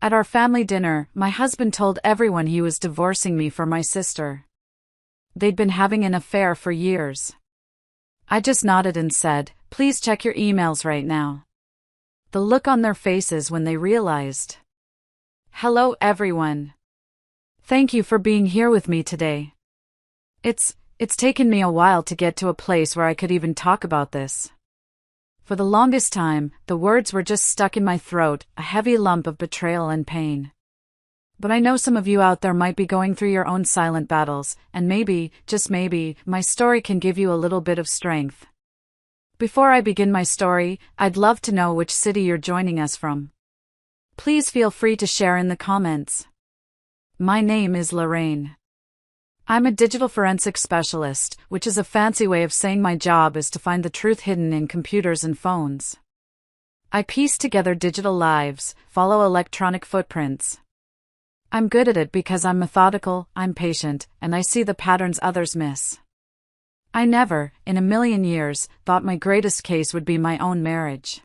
At our family dinner, my husband told everyone he was divorcing me for my sister. They'd been having an affair for years. I just nodded and said, "Please check your emails right now." The look on their faces when they realized. Hello everyone. Thank you for being here with me today. It's taken me a while to get to a place where I could even talk about this. For the longest time, the words were just stuck in my throat, a heavy lump of betrayal and pain. But I know some of you out there might be going through your own silent battles, and maybe, just maybe, my story can give you a little bit of strength. Before I begin my story, I'd love to know which city you're joining us from. Please feel free to share in the comments. My name is Lorraine. I'm a digital forensics specialist, which is a fancy way of saying my job is to find the truth hidden in computers and phones. I piece together digital lives, follow electronic footprints. I'm good at it because I'm methodical, I'm patient, and I see the patterns others miss. I never, in a million years, thought my greatest case would be my own marriage.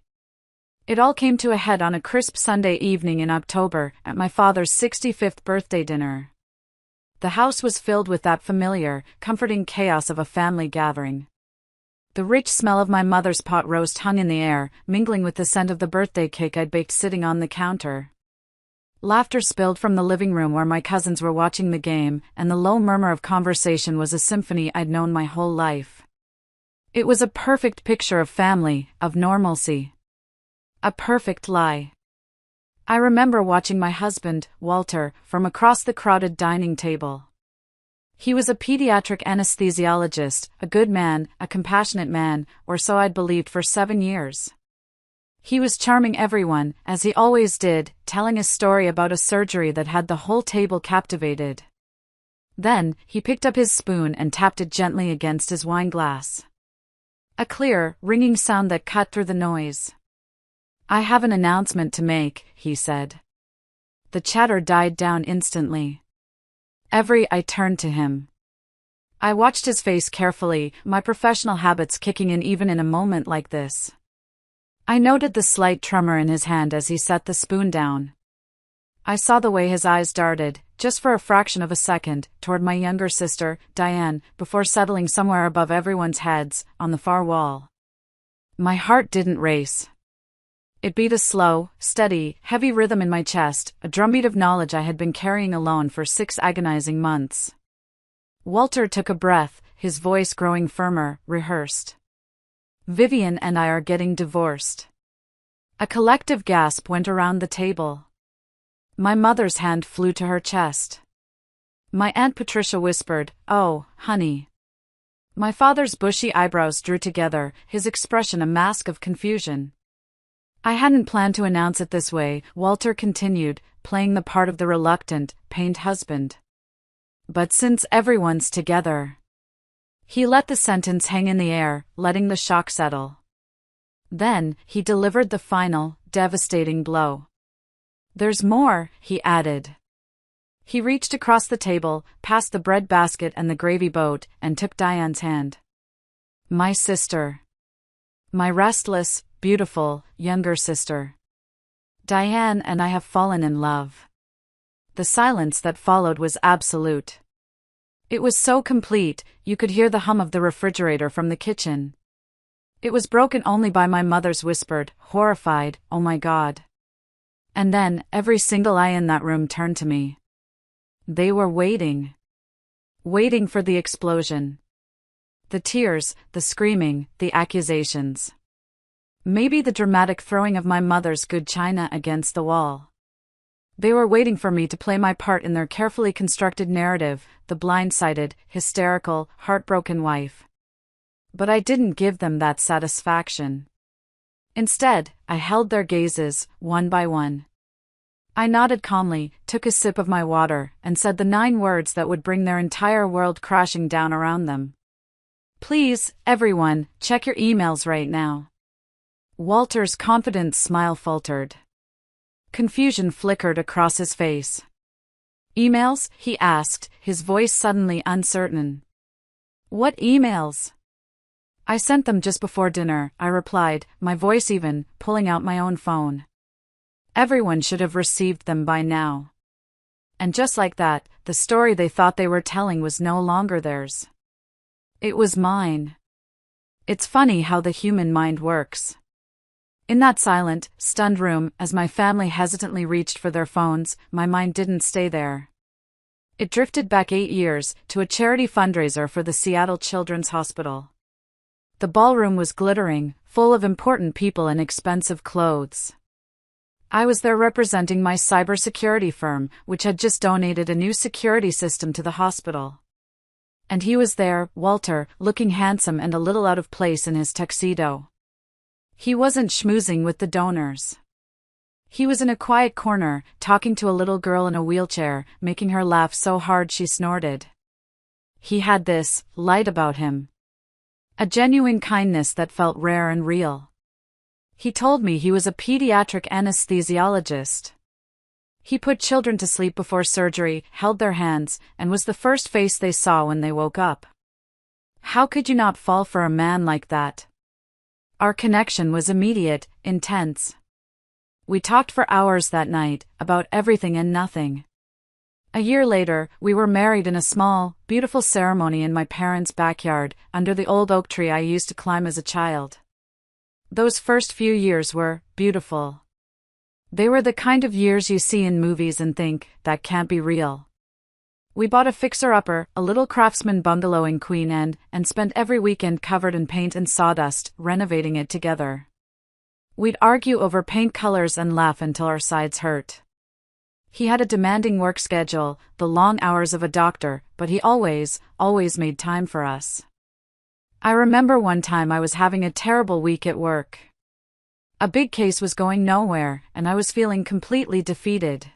It all came to a head on a crisp Sunday evening in October, at my father's 65th birthday dinner. The house was filled with that familiar, comforting chaos of a family gathering. The rich smell of my mother's pot roast hung in the air, mingling with the scent of the birthday cake I'd baked sitting on the counter. Laughter spilled from the living room where my cousins were watching the game, and the low murmur of conversation was a symphony I'd known my whole life. It was a perfect picture of family, of normalcy. A perfect lie. I remember watching my husband, Walter, from across the crowded dining table. He was a pediatric anesthesiologist, a good man, a compassionate man, or so I'd believed for 7 years. He was charming everyone, as he always did, telling a story about a surgery that had the whole table captivated. Then, he picked up his spoon and tapped it gently against his wine glass. A clear, ringing sound that cut through the noise. "I have an announcement to make," he said. The chatter died down instantly. I turned to him. I watched his face carefully, my professional habits kicking in even in a moment like this. I noted the slight tremor in his hand as he set the spoon down. I saw the way his eyes darted, just for a fraction of a second, toward my younger sister, Diane, before settling somewhere above everyone's heads, on the far wall. My heart didn't race. It beat a slow, steady, heavy rhythm in my chest, a drumbeat of knowledge I had been carrying alone for 6 agonizing months. Walter took a breath, his voice growing firmer, rehearsed. "Vivian and I are getting divorced." A collective gasp went around the table. My mother's hand flew to her chest. My Aunt Patricia whispered, "Oh, honey." My father's bushy eyebrows drew together, his expression a mask of confusion. "I hadn't planned to announce it this way," Walter continued, playing the part of the reluctant, pained husband. "But since everyone's together." He let the sentence hang in the air, letting the shock settle. Then, he delivered the final, devastating blow. "There's more," he added. He reached across the table, past the bread basket and the gravy boat, and took Diane's hand. "My sister. My restless, beautiful, younger sister. Diane and I have fallen in love." The silence that followed was absolute. It was so complete, you could hear the hum of the refrigerator from the kitchen. It was broken only by my mother's whispered, horrified, "Oh my God." And then, every single eye in that room turned to me. They were waiting. Waiting for the explosion. The tears, the screaming, the accusations. Maybe the dramatic throwing of my mother's good china against the wall. They were waiting for me to play my part in their carefully constructed narrative, the blindsided, hysterical, heartbroken wife. But I didn't give them that satisfaction. Instead, I held their gazes, one by one. I nodded calmly, took a sip of my water, and said the 9 words that would bring their entire world crashing down around them. "Please, everyone, check your emails right now." Walter's confident smile faltered. Confusion flickered across his face. "Emails?" he asked, his voice suddenly uncertain. "What emails?" "I sent them just before dinner," I replied, my voice even, pulling out my own phone. Everyone should have received them by now. And just like that, the story they thought they were telling was no longer theirs. It was mine. It's funny how the human mind works. In that silent, stunned room, as my family hesitantly reached for their phones, my mind didn't stay there. It drifted back 8 years, to a charity fundraiser for the Seattle Children's Hospital. The ballroom was glittering, full of important people in expensive clothes. I was there representing my cybersecurity firm, which had just donated a new security system to the hospital. And he was there, Walter, looking handsome and a little out of place in his tuxedo. He wasn't schmoozing with the donors. He was in a quiet corner, talking to a little girl in a wheelchair, making her laugh so hard she snorted. He had this light about him. A genuine kindness that felt rare and real. He told me he was a pediatric anesthesiologist. He put children to sleep before surgery, held their hands, and was the first face they saw when they woke up. How could you not fall for a man like that? Our connection was immediate, intense. We talked for hours that night, about everything and nothing. A year later, we were married in a small, beautiful ceremony in my parents' backyard, under the old oak tree I used to climb as a child. Those first few years were beautiful. They were the kind of years you see in movies and think, that can't be real. We bought a fixer-upper, a little craftsman bungalow in Queen Anne, and spent every weekend covered in paint and sawdust, renovating it together. We'd argue over paint colors and laugh until our sides hurt. He had a demanding work schedule, the long hours of a doctor, but he always made time for us. I remember one time I was having a terrible week at work. A big case was going nowhere, and I was feeling completely defeated.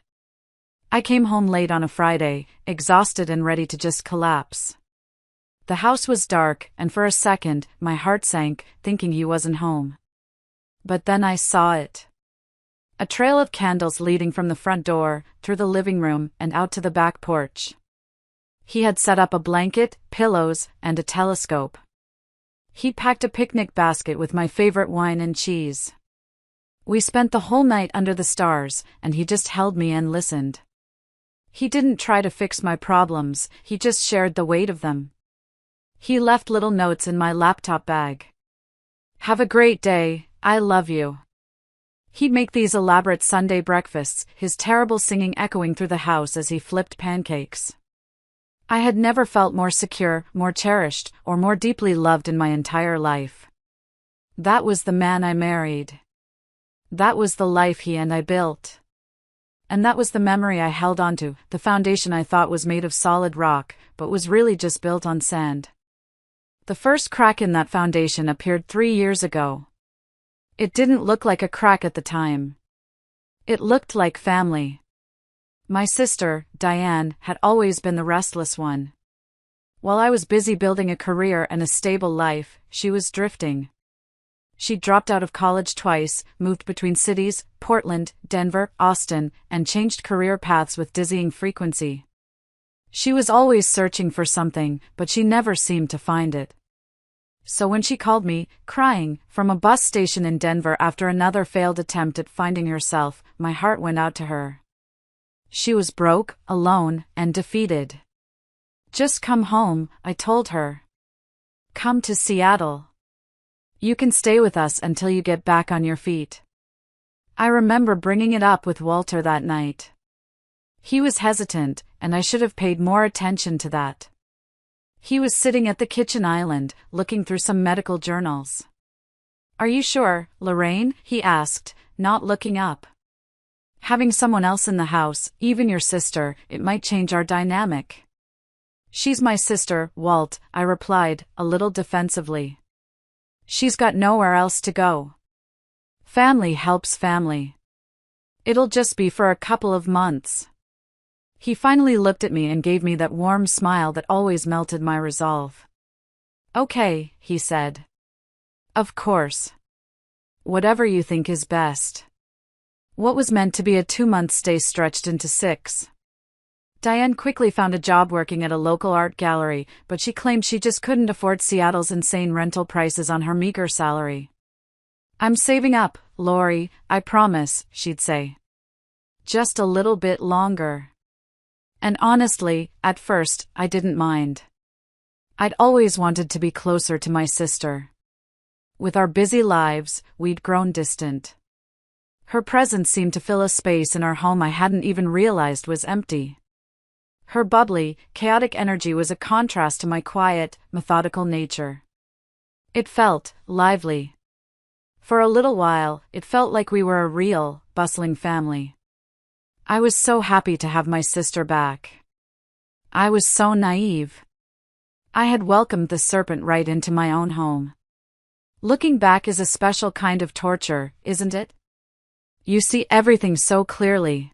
I came home late on a Friday, exhausted and ready to just collapse. The house was dark, and for a second, my heart sank, thinking he wasn't home. But then I saw it. A trail of candles leading from the front door, through the living room, and out to the back porch. He had set up a blanket, pillows, and a telescope. He packed a picnic basket with my favorite wine and cheese. We spent the whole night under the stars, and he just held me and listened. He didn't try to fix my problems, he just shared the weight of them. He left little notes in my laptop bag. "Have a great day, I love you." He'd make these elaborate Sunday breakfasts, his terrible singing echoing through the house as he flipped pancakes. I had never felt more secure, more cherished, or more deeply loved in my entire life. That was the man I married. That was the life he and I built. And that was the memory I held onto, the foundation I thought was made of solid rock, but was really just built on sand. The first crack in that foundation appeared 3 years ago. It didn't look like a crack at the time. It looked like family. My sister, Diane, had always been the restless one. While I was busy building a career and a stable life, she was drifting. She dropped out of college twice, moved between cities, Portland, Denver, Austin, and changed career paths with dizzying frequency. She was always searching for something, but she never seemed to find it. So when she called me, crying, from a bus station in Denver after another failed attempt at finding herself, my heart went out to her. She was broke, alone, and defeated. "Just come home," I told her. "Come to Seattle. You can stay with us until you get back on your feet." I remember bringing it up with Walter that night. He was hesitant, and I should have paid more attention to that. He was sitting at the kitchen island, looking through some medical journals. "Are you sure, Lorraine?" he asked, not looking up. "Having someone else in the house, even your sister, it might change our dynamic." "She's my sister, Walt," I replied, a little defensively. "She's got nowhere else to go. Family helps family. It'll just be for a couple of months." He finally looked at me and gave me that warm smile that always melted my resolve. "Okay," he said. "Of course. Whatever you think is best." What was meant to be a 2-month stay stretched into 6. Diane quickly found a job working at a local art gallery, but she claimed she just couldn't afford Seattle's insane rental prices on her meager salary. "I'm saving up, Lori, I promise," she'd say. Just a little bit longer. And honestly, at first, I didn't mind. I'd always wanted to be closer to my sister. With our busy lives, we'd grown distant. Her presence seemed to fill a space in our home I hadn't even realized was empty. Her bubbly, chaotic energy was a contrast to my quiet, methodical nature. It felt lively. For a little while, it felt like we were a real, bustling family. I was so happy to have my sister back. I was so naive. I had welcomed the serpent right into my own home. Looking back is a special kind of torture, isn't it? You see everything so clearly.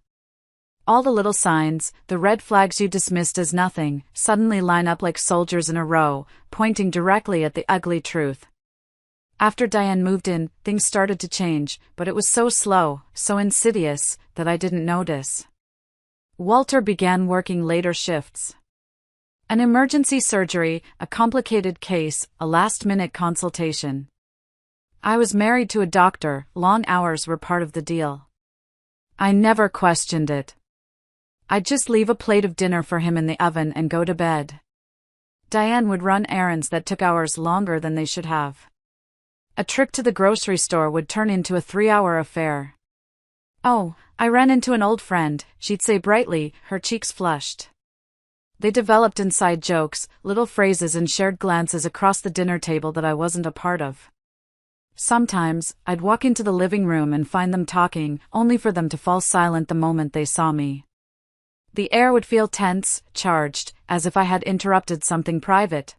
All the little signs, the red flags you dismissed as nothing, suddenly line up like soldiers in a row, pointing directly at the ugly truth. After Diane moved in, things started to change, but it was so slow, so insidious, that I didn't notice. Walter began working later shifts. An emergency surgery, a complicated case, a last-minute consultation. I was married to a doctor, long hours were part of the deal. I never questioned it. I'd just leave a plate of dinner for him in the oven and go to bed. Diane would run errands that took hours longer than they should have. A trip to the grocery store would turn into a 3-hour affair. "Oh, I ran into an old friend," she'd say brightly, her cheeks flushed. They developed inside jokes, little phrases and shared glances across the dinner table that I wasn't a part of. Sometimes, I'd walk into the living room and find them talking, only for them to fall silent the moment they saw me. The air would feel tense, charged, as if I had interrupted something private.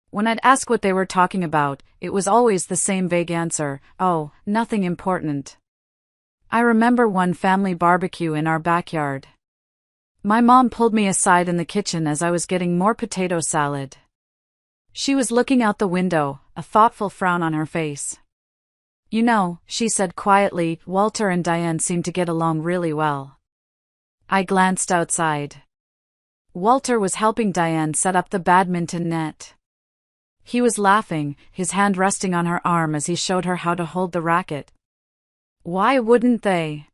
When I'd ask what they were talking about, it was always the same vague answer, "Oh, nothing important." I remember one family barbecue in our backyard. My mom pulled me aside in the kitchen as I was getting more potato salad. She was looking out the window, a thoughtful frown on her face. "You know," she said quietly, "Walter and Diane seem to get along really well." I glanced outside. Walter was helping Diane set up the badminton net. He was laughing, his hand resting on her arm as he showed her how to hold the racket. "Why wouldn't they?"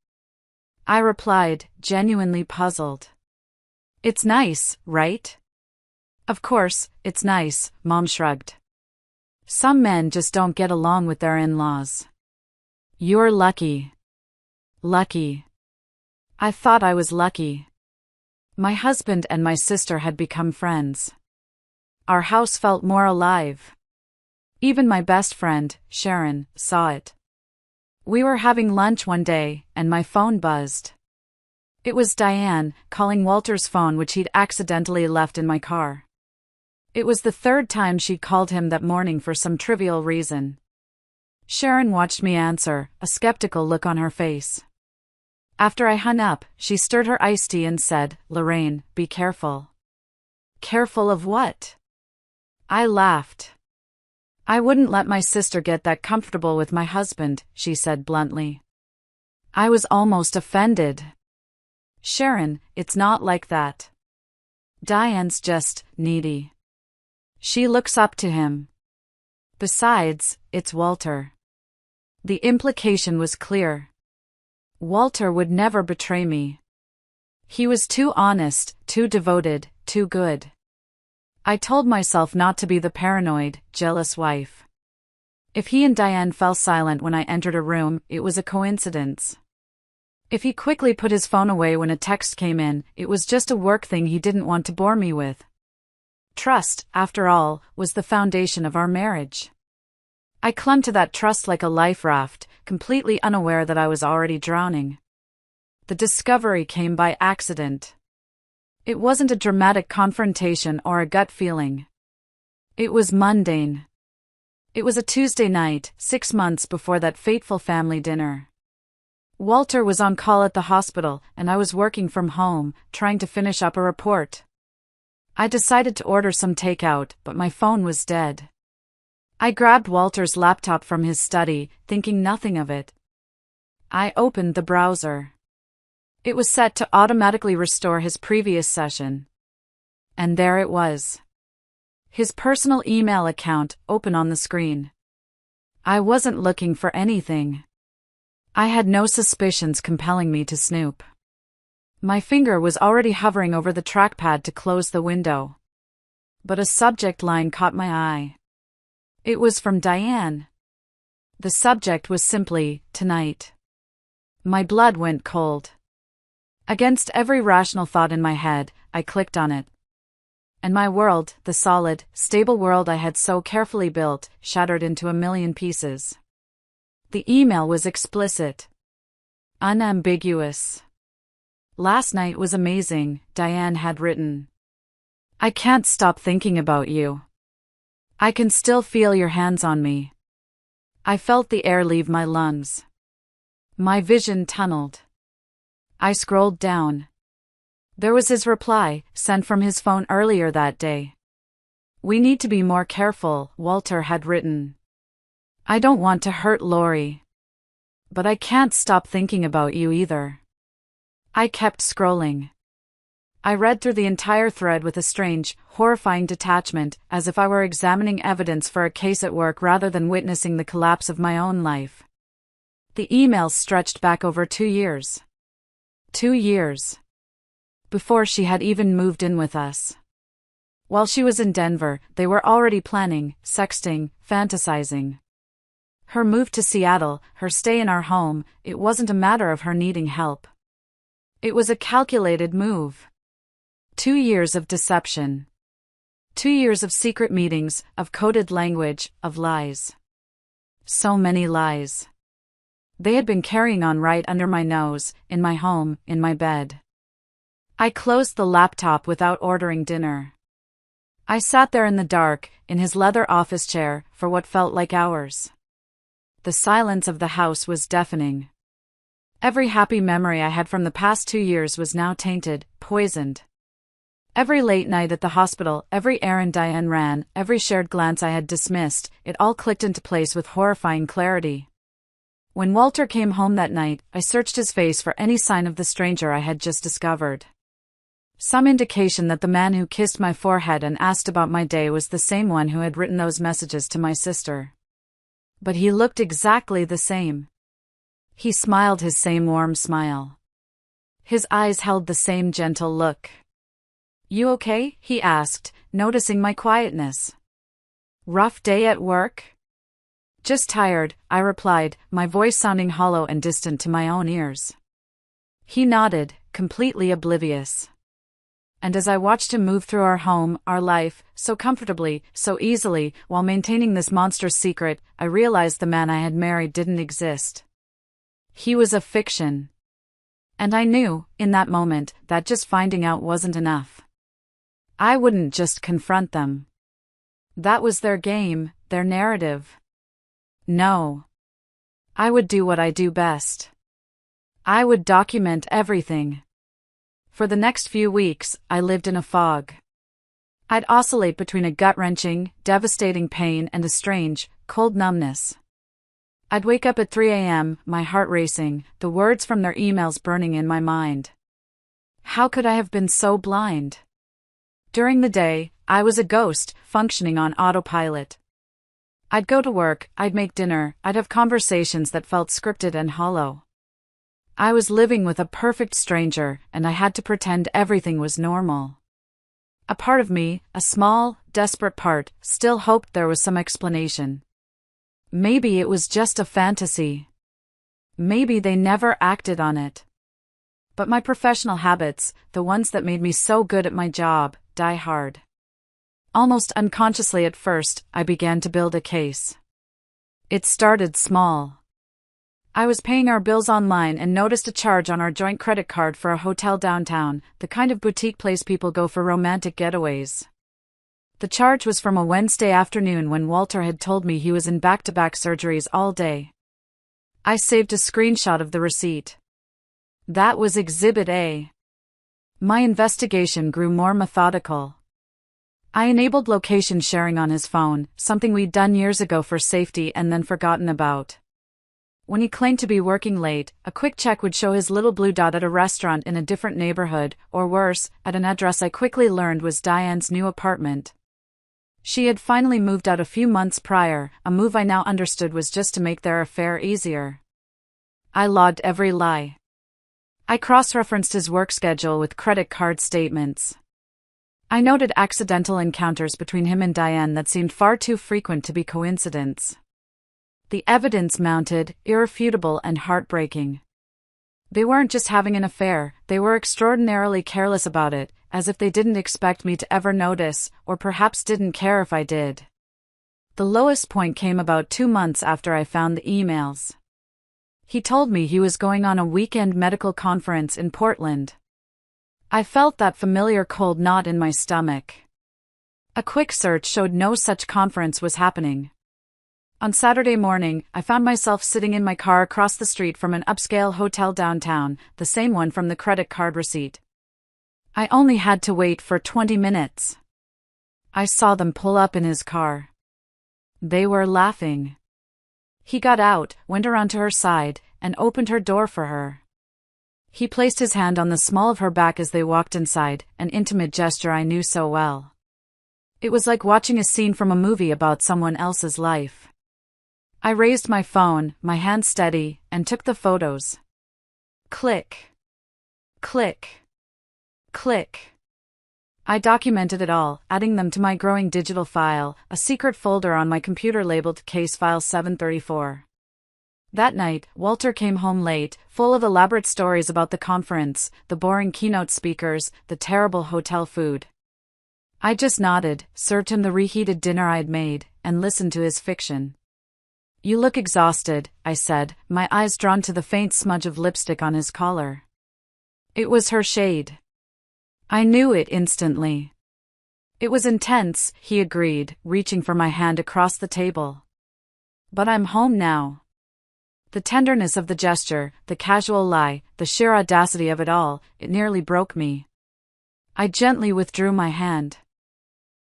I replied, genuinely puzzled. "It's nice, right?" "Of course, it's nice," Mom shrugged. "Some men just don't get along with their in-laws." "You're lucky." Lucky. I thought I was lucky. My husband and my sister had become friends. Our house felt more alive. Even my best friend, Sharon, saw it. We were having lunch one day, and my phone buzzed. It was Diane, calling Walter's phone which he'd accidentally left in my car. It was the third time she'd called him that morning for some trivial reason. Sharon watched me answer, a skeptical look on her face. After I hung up, she stirred her iced tea and said, "Lorraine, be careful." "Careful of what?" I laughed. "I wouldn't let my sister get that comfortable with my husband," she said bluntly. I was almost offended. "Sharon, it's not like that. Diane's just needy. She looks up to him. Besides, it's Walter." The implication was clear. Walter would never betray me. He was too honest, too devoted, too good. I told myself not to be the paranoid, jealous wife. If he and Diane fell silent when I entered a room, it was a coincidence. If he quickly put his phone away when a text came in, it was just a work thing he didn't want to bore me with. Trust, after all, was the foundation of our marriage. I clung to that trust like a life raft, completely unaware that I was already drowning. The discovery came by accident. It wasn't a dramatic confrontation or a gut feeling. It was mundane. It was a Tuesday night, 6 months before that fateful family dinner. Walter was on call at the hospital, and I was working from home, trying to finish up a report. I decided to order some takeout, but my phone was dead. I grabbed Walter's laptop from his study, thinking nothing of it. I opened the browser. It was set to automatically restore his previous session. And there it was. His personal email account, open on the screen. I wasn't looking for anything. I had no suspicions compelling me to snoop. My finger was already hovering over the trackpad to close the window. But a subject line caught my eye. It was from Diane. The subject was simply, "Tonight." My blood went cold. Against every rational thought in my head, I clicked on it. And my world, the solid, stable world I had so carefully built, shattered into a million pieces. The email was explicit. Unambiguous. "Last night was amazing," Diane had written. "I can't stop thinking about you. I can still feel your hands on me." I felt the air leave my lungs. My vision tunneled. I scrolled down. There was his reply, sent from his phone earlier that day. "We need to be more careful," Walter had written. "I don't want to hurt Lori. But I can't stop thinking about you either." I kept scrolling. I read through the entire thread with a strange, horrifying detachment, as if I were examining evidence for a case at work rather than witnessing the collapse of my own life. The emails stretched back over 2 years. 2 years. Before she had even moved in with us. While she was in Denver, they were already planning, sexting, fantasizing. Her move to Seattle, her stay in our home, it wasn't a matter of her needing help. It was a calculated move. 2 years of deception. 2 years of secret meetings, of coded language, of lies. So many lies. They had been carrying on right under my nose, in my home, in my bed. I closed the laptop without ordering dinner. I sat there in the dark, in his leather office chair, for what felt like hours. The silence of the house was deafening. Every happy memory I had from the past 2 years was now tainted, poisoned. Every late night at the hospital, every errand Diane ran, every shared glance I had dismissed, it all clicked into place with horrifying clarity. When Walter came home that night, I searched his face for any sign of the stranger I had just discovered. Some indication that the man who kissed my forehead and asked about my day was the same one who had written those messages to my sister. But he looked exactly the same. He smiled his same warm smile. His eyes held the same gentle look. "You okay?" he asked, noticing my quietness. "Rough day at work?" "Just tired," I replied, my voice sounding hollow and distant to my own ears. He nodded, completely oblivious. And as I watched him move through our home, our life, so comfortably, so easily, while maintaining this monstrous secret, I realized the man I had married didn't exist. He was a fiction. And I knew, in that moment, that just finding out wasn't enough. I wouldn't just confront them. That was their game, their narrative. No. I would do what I do best. I would document everything. For the next few weeks, I lived in a fog. I'd oscillate between a gut-wrenching, devastating pain and a strange, cold numbness. I'd wake up at 3 a.m., my heart racing, the words from their emails burning in my mind. How could I have been so blind? During the day, I was a ghost, functioning on autopilot. I'd go to work, I'd make dinner, I'd have conversations that felt scripted and hollow. I was living with a perfect stranger, and I had to pretend everything was normal. A part of me, a small, desperate part, still hoped there was some explanation. Maybe it was just a fantasy. Maybe they never acted on it. But my professional habits, the ones that made me so good at my job, die hard. Almost unconsciously at first, I began to build a case. It started small. I was paying our bills online and noticed a charge on our joint credit card for a hotel downtown, the kind of boutique place people go for romantic getaways. The charge was from a Wednesday afternoon when Walter had told me he was in back-to-back surgeries all day. I saved a screenshot of the receipt. That was Exhibit A. My investigation grew more methodical. I enabled location sharing on his phone, something we'd done years ago for safety and then forgotten about. When he claimed to be working late, a quick check would show his little blue dot at a restaurant in a different neighborhood, or worse, at an address I quickly learned was Diane's new apartment. She had finally moved out a few months prior, a move I now understood was just to make their affair easier. I logged every lie. I cross-referenced his work schedule with credit card statements. I noted accidental encounters between him and Diane that seemed far too frequent to be coincidence. The evidence mounted, irrefutable and heartbreaking. They weren't just having an affair, they were extraordinarily careless about it, as if they didn't expect me to ever notice, or perhaps didn't care if I did. The lowest point came about 2 months after I found the emails. He told me he was going on a weekend medical conference in Portland. I felt that familiar cold knot in my stomach. A quick search showed no such conference was happening. On Saturday morning, I found myself sitting in my car across the street from an upscale hotel downtown, the same one from the credit card receipt. I only had to wait for 20 minutes. I saw them pull up in his car. They were laughing. He got out, went around to her side, and opened her door for her. He placed his hand on the small of her back as they walked inside, an intimate gesture I knew so well. It was like watching a scene from a movie about someone else's life. I raised my phone, my hand steady, and took the photos. Click. Click. Click. I documented it all, adding them to my growing digital file, a secret folder on my computer labeled Case File 734. That night, Walter came home late, full of elaborate stories about the conference, the boring keynote speakers, the terrible hotel food. I just nodded, served him the reheated dinner I'd made, and listened to his fiction. "You look exhausted," I said, my eyes drawn to the faint smudge of lipstick on his collar. It was her shade. I knew it instantly. "It was intense," he agreed, reaching for my hand across the table. "But I'm home now." The tenderness of the gesture, the casual lie, the sheer audacity of it all, it nearly broke me. I gently withdrew my hand.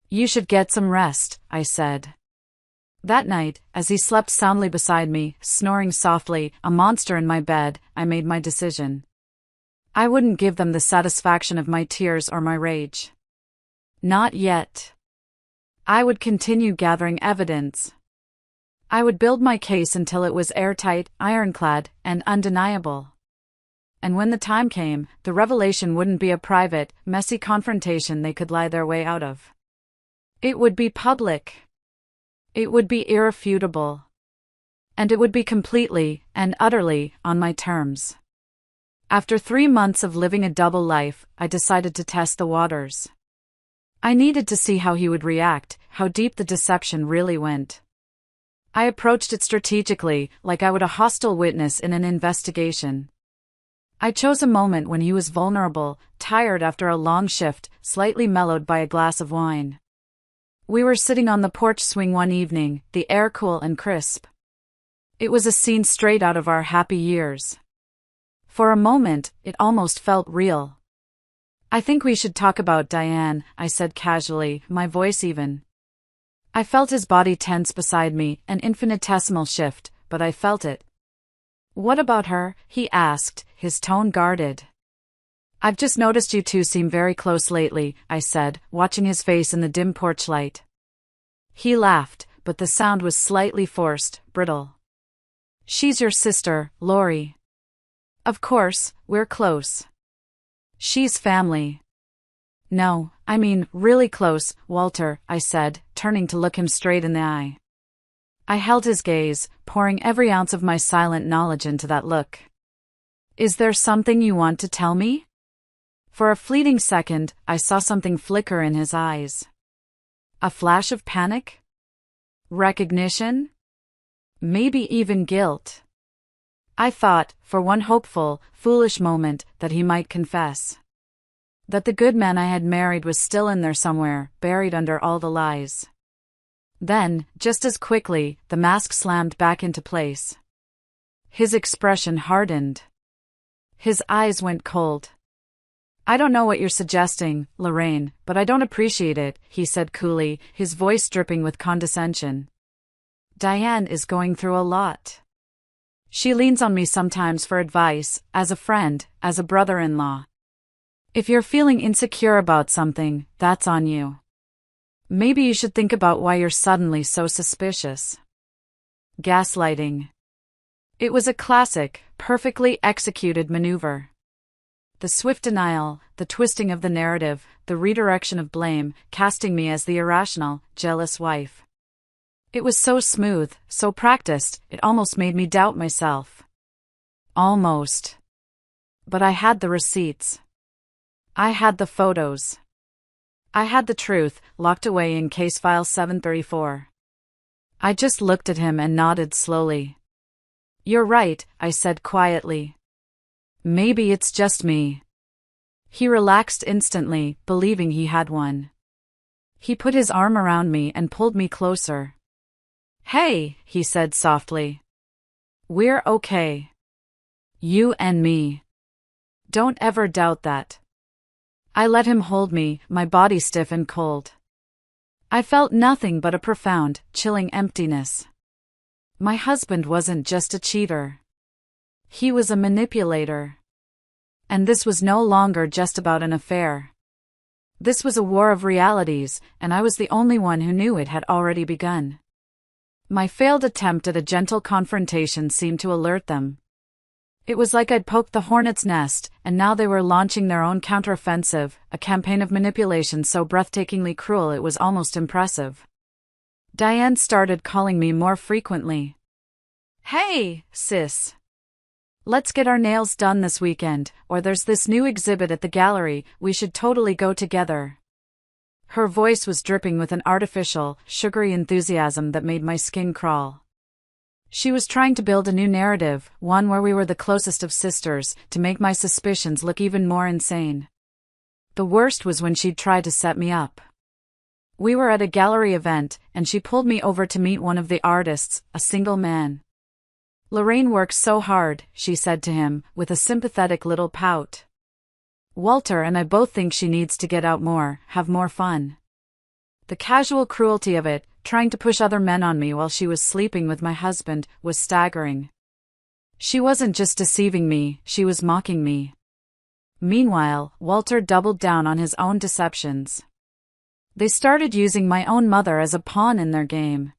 "You should get some rest," I said. That night, as he slept soundly beside me, snoring softly, a monster in my bed, I made my decision. I wouldn't give them the satisfaction of my tears or my rage. Not yet. I would continue gathering evidence. I would build my case until it was airtight, ironclad, and undeniable. And when the time came, the revelation wouldn't be a private, messy confrontation they could lie their way out of. It would be public. It would be irrefutable. And it would be completely and utterly on my terms. After 3 months of living a double life, I decided to test the waters. I needed to see how he would react, how deep the deception really went. I approached it strategically, like I would a hostile witness in an investigation. I chose a moment when he was vulnerable, tired after a long shift, slightly mellowed by a glass of wine. We were sitting on the porch swing one evening, the air cool and crisp. It was a scene straight out of our happy years. For a moment, it almost felt real. "I think we should talk about Diane," I said casually, my voice even. I felt his body tense beside me, an infinitesimal shift, but I felt it. "What about her?" he asked, his tone guarded. "I've just noticed you two seem very close lately," I said, watching his face in the dim porch light. He laughed, but the sound was slightly forced, brittle. "She's your sister, Lori." "Of course, we're close." "She's family." "No, I mean, really close, Walter," I said, turning to look him straight in the eye. I held his gaze, pouring every ounce of my silent knowledge into that look. "Is there something you want to tell me?" For a fleeting second, I saw something flicker in his eyes. A flash of panic? Recognition? Maybe even guilt. I thought, for one hopeful, foolish moment, that he might confess. That the good man I had married was still in there somewhere, buried under all the lies. Then, just as quickly, the mask slammed back into place. His expression hardened. His eyes went cold. "I don't know what you're suggesting, Lorraine, but I don't appreciate it," he said coolly, his voice dripping with condescension. "Diane is going through a lot. She leans on me sometimes for advice, as a friend, as a brother-in-law. If you're feeling insecure about something, that's on you. Maybe you should think about why you're suddenly so suspicious." Gaslighting. It was a classic, perfectly executed maneuver. The swift denial, the twisting of the narrative, the redirection of blame, casting me as the irrational, jealous wife. It was so smooth, so practiced, it almost made me doubt myself. Almost. But I had the receipts. I had the photos. I had the truth, locked away in case file 734. I just looked at him and nodded slowly. "You're right," I said quietly. "Maybe it's just me." He relaxed instantly, believing he had one. He put his arm around me and pulled me closer. "Hey," he said softly. "We're okay. You and me. Don't ever doubt that." I let him hold me, my body stiff and cold. I felt nothing but a profound, chilling emptiness. My husband wasn't just a cheater. He was a manipulator. And this was no longer just about an affair. This was a war of realities, and I was the only one who knew it had already begun. My failed attempt at a gentle confrontation seemed to alert them. It was like I'd poked the hornet's nest, and now they were launching their own counteroffensive, a campaign of manipulation so breathtakingly cruel it was almost impressive. Diane started calling me more frequently. "Hey, sis. Let's get our nails done this weekend, or there's this new exhibit at the gallery, we should totally go together." Her voice was dripping with an artificial, sugary enthusiasm that made my skin crawl. She was trying to build a new narrative, one where we were the closest of sisters, to make my suspicions look even more insane. The worst was when she'd tried to set me up. We were at a gallery event, and she pulled me over to meet one of the artists, a single man. "Lorraine works so hard," she said to him, with a sympathetic little pout. "Walter and I both think she needs to get out more, have more fun." The casual cruelty of it, trying to push other men on me while she was sleeping with my husband, was staggering. She wasn't just deceiving me, she was mocking me. Meanwhile, Walter doubled down on his own deceptions. They started using my own mother as a pawn in their game.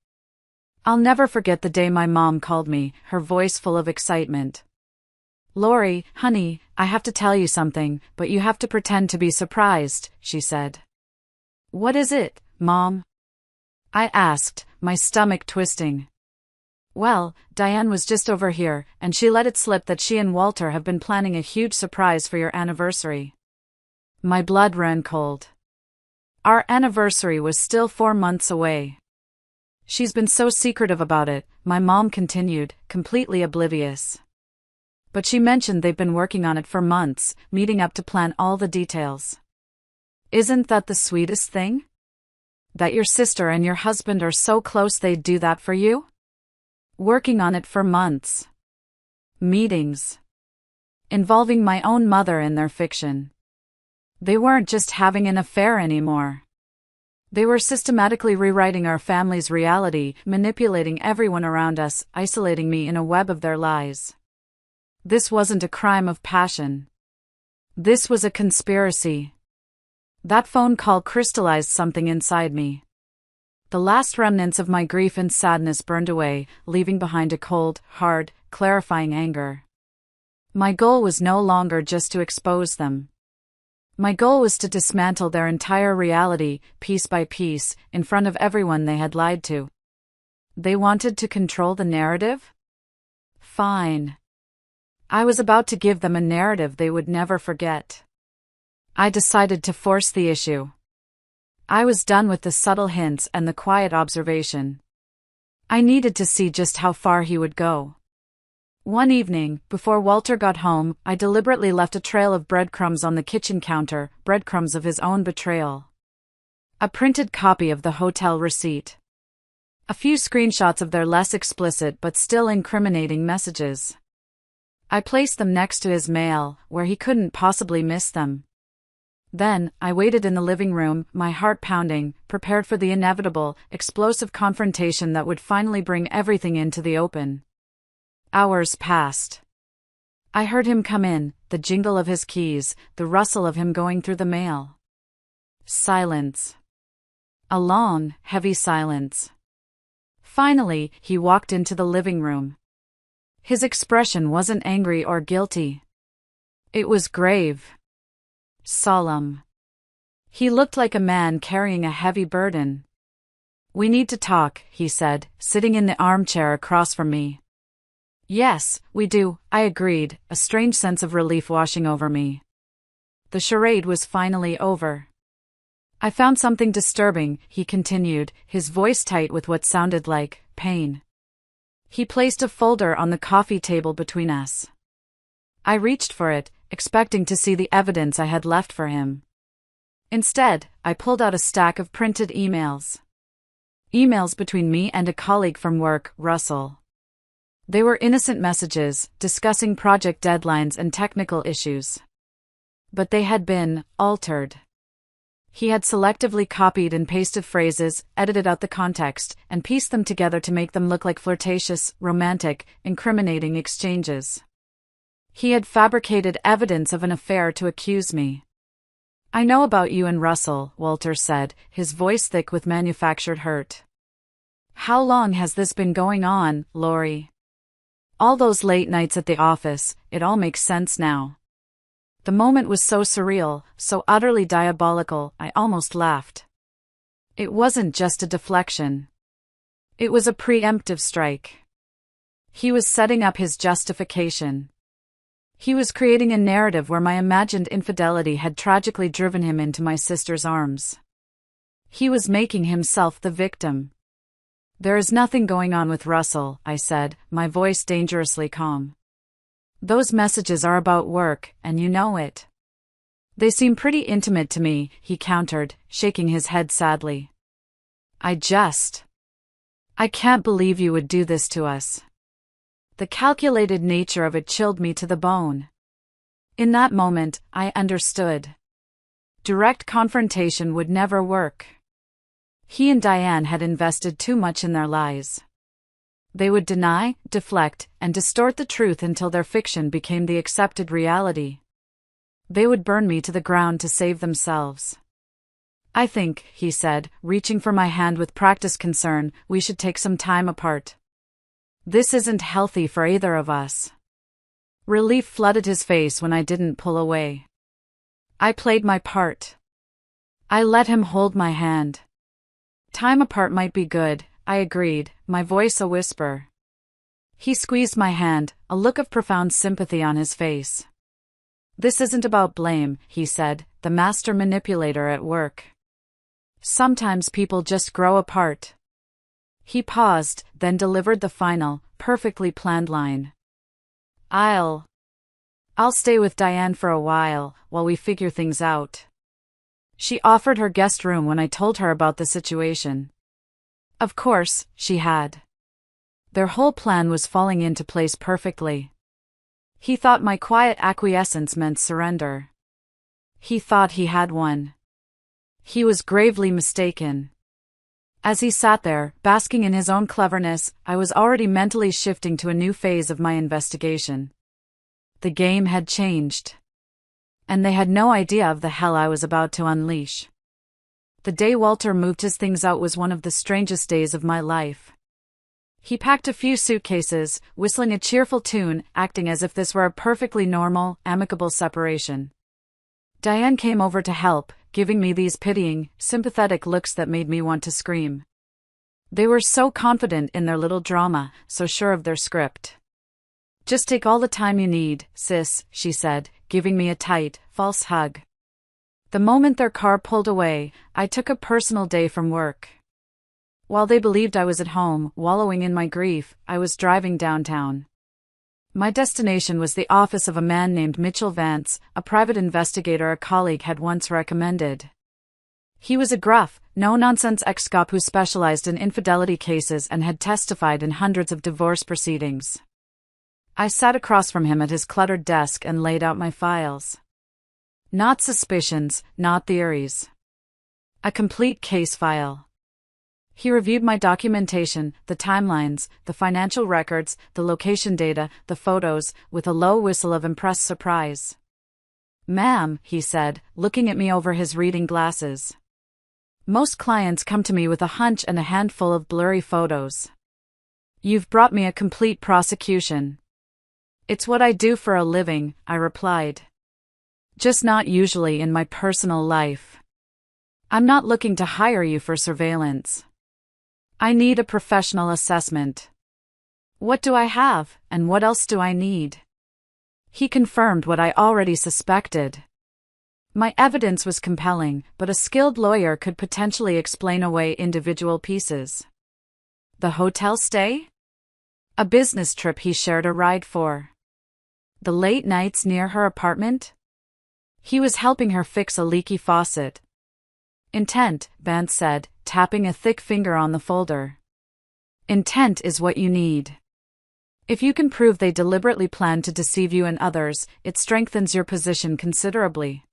I'll never forget the day my mom called me, her voice full of excitement. "Lori, honey, I have to tell you something, but you have to pretend to be surprised," she said. "What is it, Mom?" I asked, my stomach twisting. "Well, Diane was just over here, and she let it slip that she and Walter have been planning a huge surprise for your anniversary." My blood ran cold. Our anniversary was still 4 months away. "She's been so secretive about it," my mom continued, completely oblivious. "But she mentioned they've been working on it for months, meeting up to plan all the details." "Isn't that the sweetest thing? That your sister and your husband are so close they'd do that for you? Working on it for months. Meetings. Involving my own mother in their fiction. They weren't just having an affair anymore. They were systematically rewriting our family's reality, manipulating everyone around us, isolating me in a web of their lies. This wasn't a crime of passion. This was a conspiracy. That phone call crystallized something inside me. The last remnants of my grief and sadness burned away, leaving behind a cold, hard, clarifying anger. My goal was no longer just to expose them. My goal was to dismantle their entire reality, piece by piece, in front of everyone they had lied to. They wanted to control the narrative? Fine. I was about to give them a narrative they would never forget. I decided to force the issue. I was done with the subtle hints and the quiet observation. I needed to see just how far he would go. One evening, before Walter got home, I deliberately left a trail of breadcrumbs on the kitchen counter, breadcrumbs of his own betrayal. A printed copy of the hotel receipt. A few screenshots of their less explicit but still incriminating messages. I placed them next to his mail, where he couldn't possibly miss them. Then, I waited in the living room, my heart pounding, prepared for the inevitable, explosive confrontation that would finally bring everything into the open. Hours passed. I heard him come in, the jingle of his keys, the rustle of him going through the mail. Silence. A long, heavy silence. Finally, he walked into the living room. His expression wasn't angry or guilty. It was grave. Solemn. He looked like a man carrying a heavy burden. "We need to talk," he said, sitting in the armchair across from me. "Yes, we do," I agreed, a strange sense of relief washing over me. The charade was finally over. "I found something disturbing," he continued, his voice tight with what sounded like pain. He placed a folder on the coffee table between us. I reached for it, expecting to see the evidence I had left for him. Instead, I pulled out a stack of printed emails. Emails between me and a colleague from work, Russell. They were innocent messages, discussing project deadlines and technical issues. But they had been altered. He had selectively copied and pasted phrases, edited out the context, and pieced them together to make them look like flirtatious, romantic, incriminating exchanges. He had fabricated evidence of an affair to accuse me. "I know about you and Russell," Walter said, his voice thick with manufactured hurt. "How long has this been going on, Lori?" "All those late nights at the office, it all makes sense now." The moment was so surreal, so utterly diabolical, I almost laughed. It wasn't just a deflection. It was a preemptive strike. He was setting up his justification. He was creating a narrative where my imagined infidelity had tragically driven him into my sister's arms. He was making himself the victim. "There is nothing going on with Russell," I said, my voice dangerously calm. "Those messages are about work, and you know it." "They seem pretty intimate to me," he countered, shaking his head sadly. I can't believe you would do this to us." The calculated nature of it chilled me to the bone. In that moment, I understood. Direct confrontation would never work. He and Diane had invested too much in their lies. They would deny, deflect, and distort the truth until their fiction became the accepted reality. They would burn me to the ground to save themselves. "I think," he said, reaching for my hand with practiced concern, "we should take some time apart. This isn't healthy for either of us." Relief flooded his face when I didn't pull away. I played my part. I let him hold my hand. "Time apart might be good," I agreed, my voice a whisper. He squeezed my hand, a look of profound sympathy on his face. "This isn't about blame," he said, the master manipulator at work. "Sometimes people just grow apart." He paused, then delivered the final, perfectly planned line. I'll stay with Diane for a while we figure things out." She offered her guest room when I told her about the situation. Of course, she had. Their whole plan was falling into place perfectly. He thought my quiet acquiescence meant surrender. He thought he had won. He was gravely mistaken. As he sat there, basking in his own cleverness, I was already mentally shifting to a new phase of my investigation. The game had changed. And they had no idea of the hell I was about to unleash. The day Walter moved his things out was one of the strangest days of my life. He packed a few suitcases, whistling a cheerful tune, acting as if this were a perfectly normal, amicable separation. Diane came over to help, giving me these pitying, sympathetic looks that made me want to scream. They were so confident in their little drama, so sure of their script. "Just take all the time you need, sis," she said, giving me a tight, false hug. The moment their car pulled away, I took a personal day from work. While they believed I was at home, wallowing in my grief, I was driving downtown. My destination was the office of a man named Mitchell Vance, a private investigator a colleague had once recommended. He was a gruff, no-nonsense ex-cop who specialized in infidelity cases and had testified in hundreds of divorce proceedings. I sat across from him at his cluttered desk and laid out my files. Not suspicions, not theories. A complete case file. He reviewed my documentation, the timelines, the financial records, the location data, the photos, with a low whistle of impressed surprise. "Ma'am," he said, looking at me over his reading glasses. "Most clients come to me with a hunch and a handful of blurry photos. You've brought me a complete prosecution." "It's what I do for a living," I replied. Just not usually in my personal life. I'm not looking to hire you for surveillance. I need a professional assessment. What do I have, and what else do I need? He confirmed what I already suspected. My evidence was compelling, but a skilled lawyer could potentially explain away individual pieces. The hotel stay? A business trip he shared a ride for. The late nights near her apartment? He was helping her fix a leaky faucet. Intent, Vance said, tapping a thick finger on the folder. Intent is what you need. If you can prove they deliberately planned to deceive you and others, it strengthens your position considerably.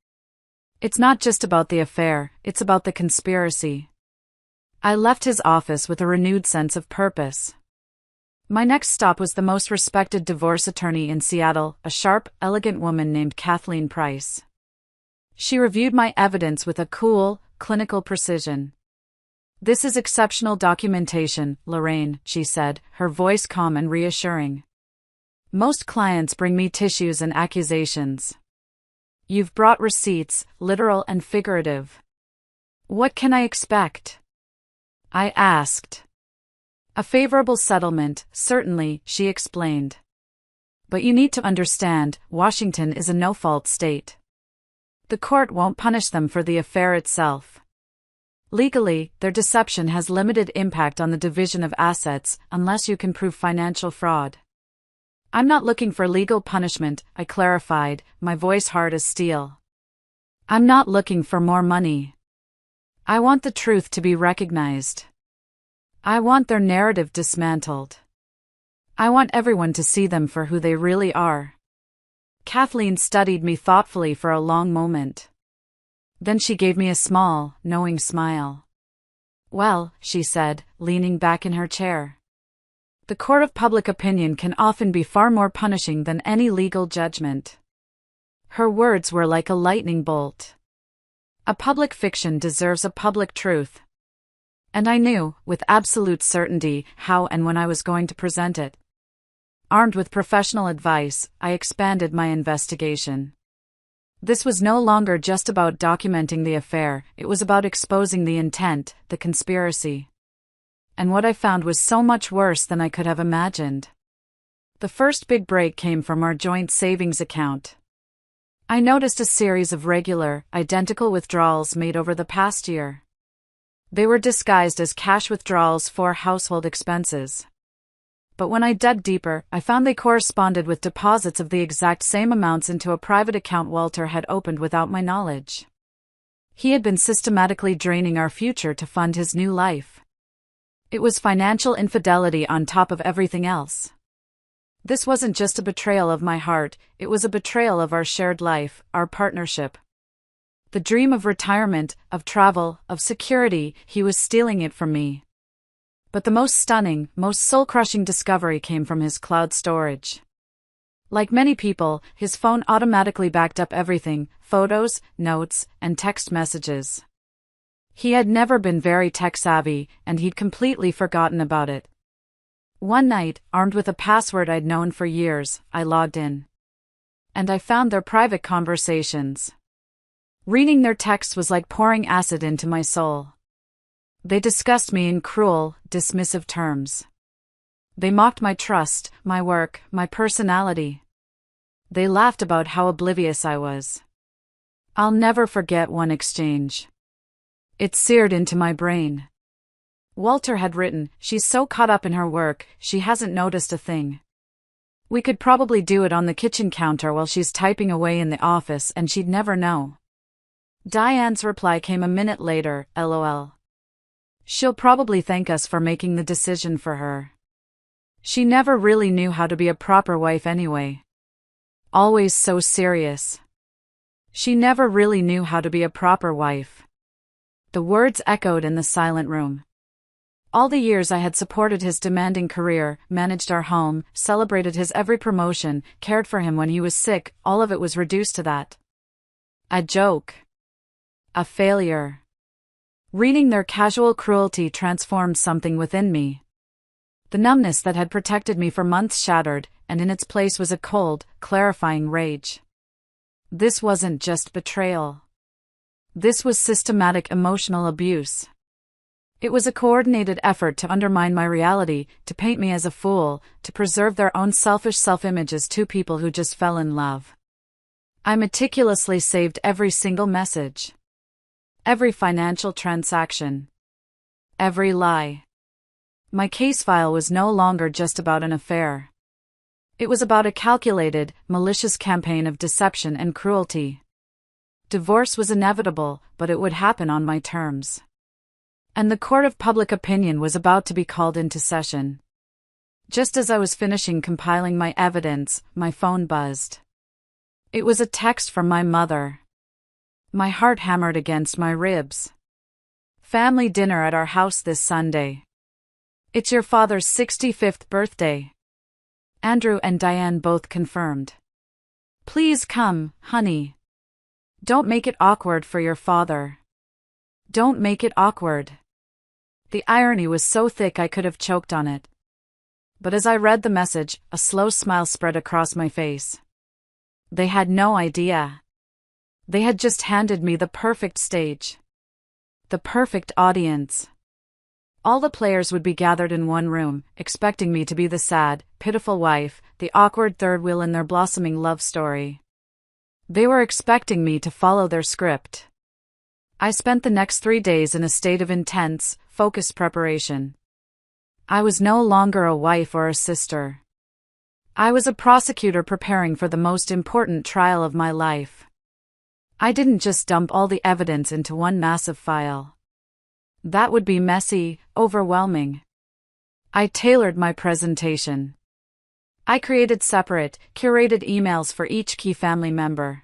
It's not just about the affair, it's about the conspiracy. I left his office with a renewed sense of purpose. My next stop was the most respected divorce attorney in Seattle, a sharp, elegant woman named Kathleen Price. She reviewed my evidence with a cool, clinical precision. "This is exceptional documentation, Lorraine," she said, her voice calm and reassuring. "Most clients bring me tissues and accusations. You've brought receipts, literal and figurative. What can I expect?" I asked. "A favorable settlement, certainly," she explained. "But you need to understand, Washington is a no-fault state. The court won't punish them for the affair itself. Legally, their deception has limited impact on the division of assets unless you can prove financial fraud. I'm not looking for legal punishment," I clarified, my voice hard as steel. "I'm not looking for more money. I want the truth to be recognized. I want their narrative dismantled. I want everyone to see them for who they really are." Kathleen studied me thoughtfully for a long moment. Then she gave me a small, knowing smile. "Well," she said, leaning back in her chair, "the court of public opinion can often be far more punishing than any legal judgment." Her words were like a lightning bolt. A public fiction deserves a public truth. And I knew, with absolute certainty, how and when I was going to present it. Armed with professional advice, I expanded my investigation. This was no longer just about documenting the affair, it was about exposing the intent, the conspiracy. And what I found was so much worse than I could have imagined. The first big break came from our joint savings account. I noticed a series of regular, identical withdrawals made over the past year. They were disguised as cash withdrawals for household expenses. But when I dug deeper, I found they corresponded with deposits of the exact same amounts into a private account Walter had opened without my knowledge. He had been systematically draining our future to fund his new life. It was financial infidelity on top of everything else. This wasn't just a betrayal of my heart, it was a betrayal of our shared life, our partnership. The dream of retirement, of travel, of security, he was stealing it from me. But the most stunning, most soul-crushing discovery came from his cloud storage. Like many people, his phone automatically backed up everything: photos, notes, and text messages. He had never been very tech-savvy, and he'd completely forgotten about it. One night, armed with a password I'd known for years, I logged in. And I found their private conversations. Reading their texts was like pouring acid into my soul. They discussed me in cruel, dismissive terms. They mocked my trust, my work, my personality. They laughed about how oblivious I was. I'll never forget one exchange. It seared into my brain. Walter had written, "She's so caught up in her work, she hasn't noticed a thing. We could probably do it on the kitchen counter while she's typing away in the office and she'd never know." Diane's reply came a minute later, LOL. "She'll probably thank us for making the decision for her. She never really knew how to be a proper wife anyway. Always so serious. She never really knew how to be a proper wife." The words echoed in the silent room. All the years I had supported his demanding career, managed our home, celebrated his every promotion, cared for him when he was sick, all of it was reduced to that. A joke. A failure. Reading their casual cruelty transformed something within me. The numbness that had protected me for months shattered, and in its place was a cold, clarifying rage. This wasn't just betrayal. This was systematic emotional abuse. It was a coordinated effort to undermine my reality, to paint me as a fool, to preserve their own selfish self-image as two people who just fell in love. I meticulously saved every single message. Every financial transaction. Every lie. My case file was no longer just about an affair. It was about a calculated, malicious campaign of deception and cruelty. Divorce was inevitable, but it would happen on my terms. And the court of public opinion was about to be called into session. Just as I was finishing compiling my evidence, my phone buzzed. It was a text from my mother. My heart hammered against my ribs. Family dinner at our house this Sunday. It's your father's 65th birthday. Andrew and Diane both confirmed. Please come, honey. Don't make it awkward for your father. Don't make it awkward. The irony was so thick I could have choked on it. But as I read the message, a slow smile spread across my face. They had no idea. They had just handed me the perfect stage. The perfect audience. All the players would be gathered in one room, expecting me to be the sad, pitiful wife, the awkward third wheel in their blossoming love story. They were expecting me to follow their script. I spent the next 3 days in a state of intense, focused preparation. I was no longer a wife or a sister. I was a prosecutor preparing for the most important trial of my life. I didn't just dump all the evidence into one massive file. That would be messy, overwhelming. I tailored my presentation. I created separate, curated emails for each key family member.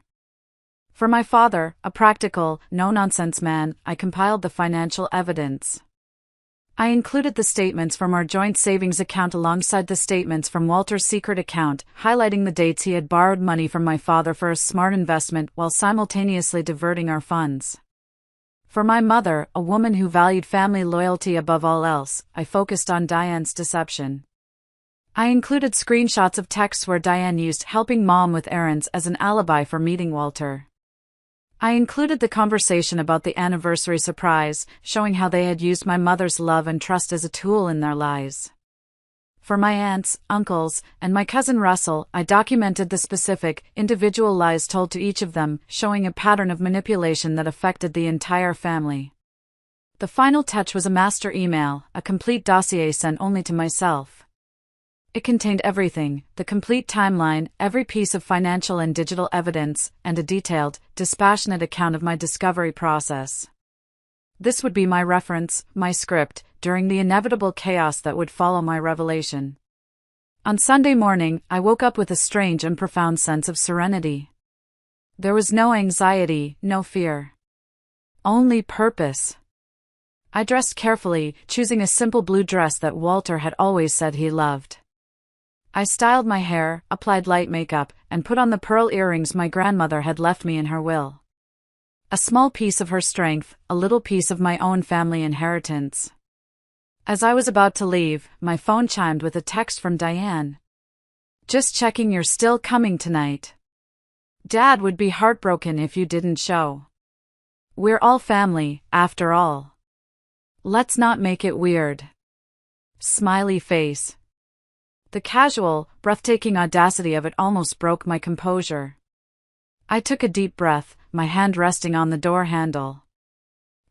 For my father, a practical, no-nonsense man, I compiled the financial evidence. I included the statements from our joint savings account alongside the statements from Walter's secret account, highlighting the dates he had borrowed money from my father for a smart investment while simultaneously diverting our funds. For my mother, a woman who valued family loyalty above all else, I focused on Diane's deception. I included screenshots of texts where Diane used helping mom with errands as an alibi for meeting Walter. I included the conversation about the anniversary surprise, showing how they had used my mother's love and trust as a tool in their lives. For my aunts, uncles, and my cousin Russell, I documented the specific, individual lies told to each of them, showing a pattern of manipulation that affected the entire family. The final touch was a master email, a complete dossier sent only to myself. It contained everything, the complete timeline, every piece of financial and digital evidence, and a detailed, dispassionate account of my discovery process. This would be my reference, my script, during the inevitable chaos that would follow my revelation. On Sunday morning, I woke up with a strange and profound sense of serenity. There was no anxiety, no fear. Only purpose. I dressed carefully, choosing a simple blue dress that Walter had always said he loved. I styled my hair, applied light makeup, and put on the pearl earrings my grandmother had left me in her will. A small piece of her strength, a little piece of my own family inheritance. As I was about to leave, my phone chimed with a text from Diane. Just checking you're still coming tonight. Dad would be heartbroken if you didn't show. We're all family, after all. Let's not make it weird. Smiley face. The casual, breathtaking audacity of it almost broke my composure. I took a deep breath, my hand resting on the door handle.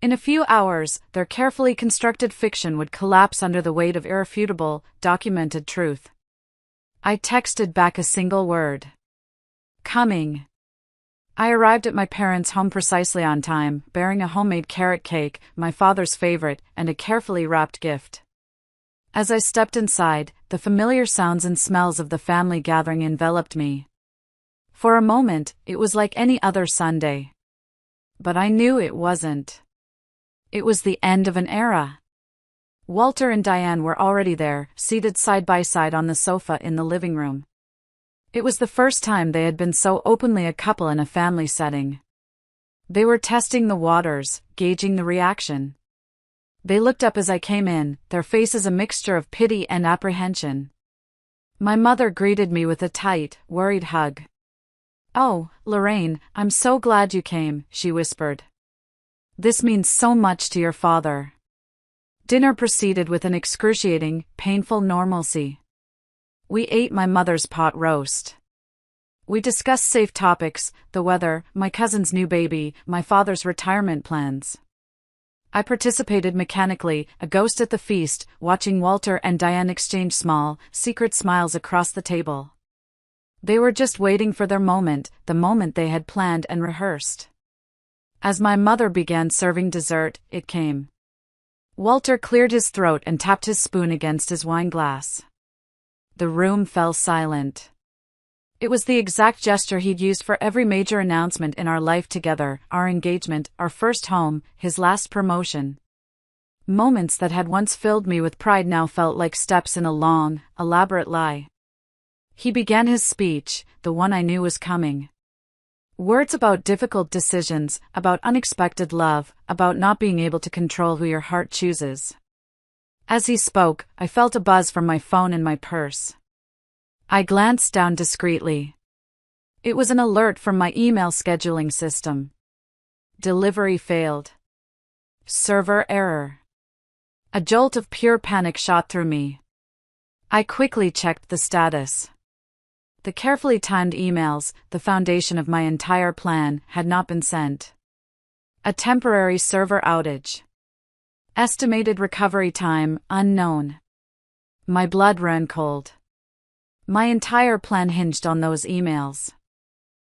In a few hours, their carefully constructed fiction would collapse under the weight of irrefutable, documented truth. I texted back a single word. Coming. I arrived at my parents' home precisely on time, bearing a homemade carrot cake, my father's favorite, and a carefully wrapped gift. As I stepped inside, the familiar sounds and smells of the family gathering enveloped me. For a moment, it was like any other Sunday. But I knew it wasn't. It was the end of an era. Walter and Diane were already there, seated side by side on the sofa in the living room. It was the first time they had been so openly a couple in a family setting. They were testing the waters, gauging the reaction. They looked up as I came in, their faces a mixture of pity and apprehension. My mother greeted me with a tight, worried hug. "Oh, Lorraine, I'm so glad you came," she whispered. "This means so much to your father." Dinner proceeded with an excruciating, painful normalcy. We ate my mother's pot roast. We discussed safe topics, the weather, my cousin's new baby, my father's retirement plans. I participated mechanically, a ghost at the feast, watching Walter and Diane exchange small, secret smiles across the table. They were just waiting for their moment, the moment they had planned and rehearsed. As my mother began serving dessert, it came. Walter cleared his throat and tapped his spoon against his wine glass. The room fell silent. It was the exact gesture he'd used for every major announcement in our life together, our engagement, our first home, his last promotion. Moments that had once filled me with pride now felt like steps in a long, elaborate lie. He began his speech, the one I knew was coming. Words about difficult decisions, about unexpected love, about not being able to control who your heart chooses. As he spoke, I felt a buzz from my phone in my purse. I glanced down discreetly. It was an alert from my email scheduling system. Delivery failed. Server error. A jolt of pure panic shot through me. I quickly checked the status. The carefully timed emails, the foundation of my entire plan, had not been sent. A temporary server outage. Estimated recovery time, unknown. My blood ran cold. My entire plan hinged on those emails.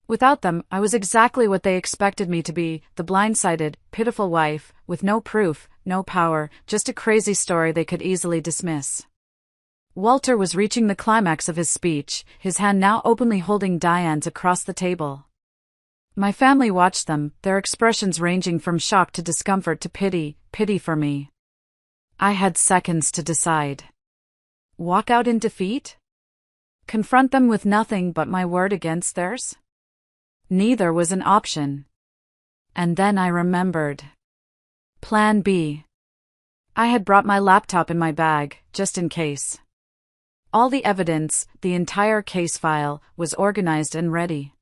Without them, I was exactly what they expected me to be, the blindsided, pitiful wife, with no proof, no power, just a crazy story they could easily dismiss. Walter was reaching the climax of his speech, his hand now openly holding Diane's across the table. My family watched them, their expressions ranging from shock to discomfort to pity for me. I had seconds to decide. Walk out in defeat? Confront them with nothing but my word against theirs? Neither was an option. And then I remembered. Plan B. I had brought my laptop in my bag, just in case. All the evidence, the entire case file, was organized and ready.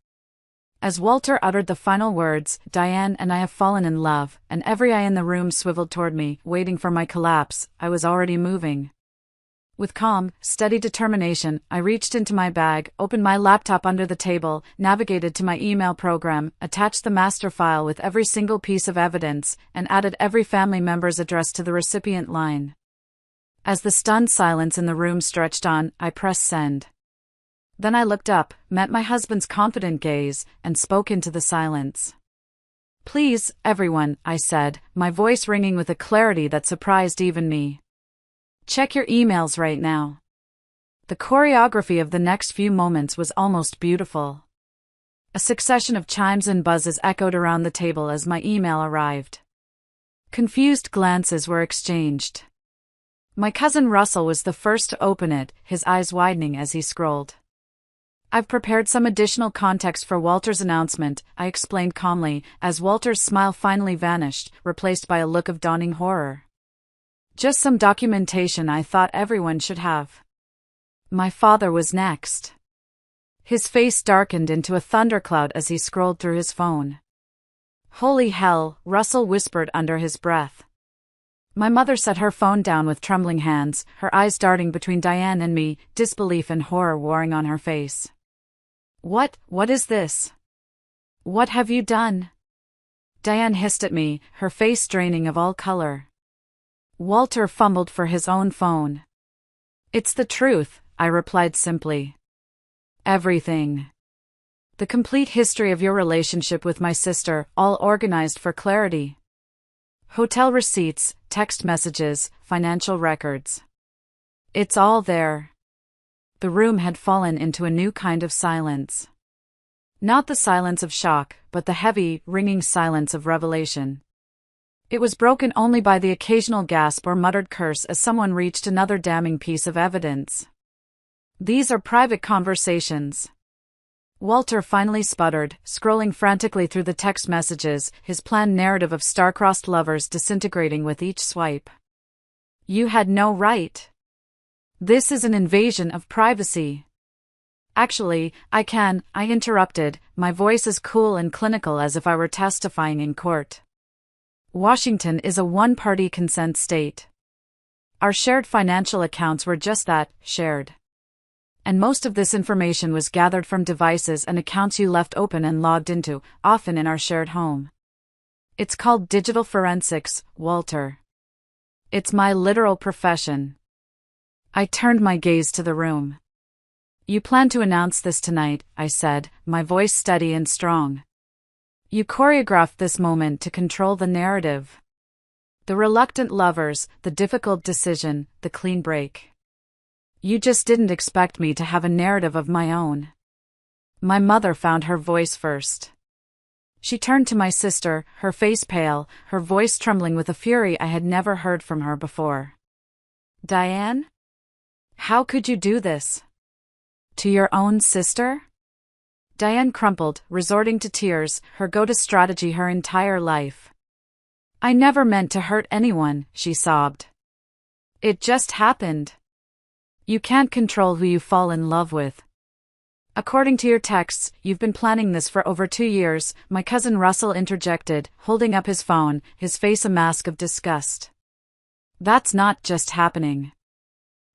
As Walter uttered the final words, "Diane and I have fallen in love," and every eye in the room swiveled toward me, waiting for my collapse, I was already moving. With calm, steady determination, I reached into my bag, opened my laptop under the table, navigated to my email program, attached the master file with every single piece of evidence, and added every family member's address to the recipient line. As the stunned silence in the room stretched on, I pressed send. Then I looked up, met my husband's confident gaze, and spoke into the silence. "Please, everyone," I said, my voice ringing with a clarity that surprised even me. "Check your emails right now." The choreography of the next few moments was almost beautiful. A succession of chimes and buzzes echoed around the table as my email arrived. Confused glances were exchanged. My cousin Russell was the first to open it, his eyes widening as he scrolled. "I've prepared some additional context for Walter's announcement," I explained calmly, as Walter's smile finally vanished, replaced by a look of dawning horror. "Just some documentation I thought everyone should have." My father was next. His face darkened into a thundercloud as he scrolled through his phone. "Holy hell," Russell whispered under his breath. My mother set her phone down with trembling hands, her eyes darting between Diane and me, disbelief and horror warring on her face. What is this? What have you done?" Diane hissed at me, her face draining of all color. Walter fumbled for his own phone. "It's the truth," I replied simply. "Everything. The complete history of your relationship with my sister, all organized for clarity. Hotel receipts, text messages, financial records. It's all there." The room had fallen into a new kind of silence. Not the silence of shock, but the heavy, ringing silence of revelation. It was broken only by the occasional gasp or muttered curse as someone reached another damning piece of evidence. "These are private conversations." Walter finally sputtered, scrolling frantically through the text messages, his planned narrative of star-crossed lovers disintegrating with each swipe. "You had no right. This is an invasion of privacy." Actually, I interrupted, my voice as cool and clinical as if I were testifying in court. Washington is a one-party consent state. Our shared financial accounts were just that, shared. And most of this information was gathered from devices and accounts you left open and logged into, often in our shared home. It's called digital forensics, Walter. It's my literal profession. I turned my gaze to the room. You plan to announce this tonight, I said, my voice steady and strong. You choreographed this moment to control the narrative. The reluctant lovers, the difficult decision, the clean break. You just didn't expect me to have a narrative of my own. My mother found her voice first. She turned to my sister, her face pale, her voice trembling with a fury I had never heard from her before. Diane? How could you do this? To your own sister? Diane crumpled, resorting to tears, her go-to strategy her entire life. I never meant to hurt anyone, she sobbed. It just happened. You can't control who you fall in love with. According to your texts, you've been planning this for over 2 years, my cousin Russell interjected, holding up his phone, his face a mask of disgust. That's not just happening.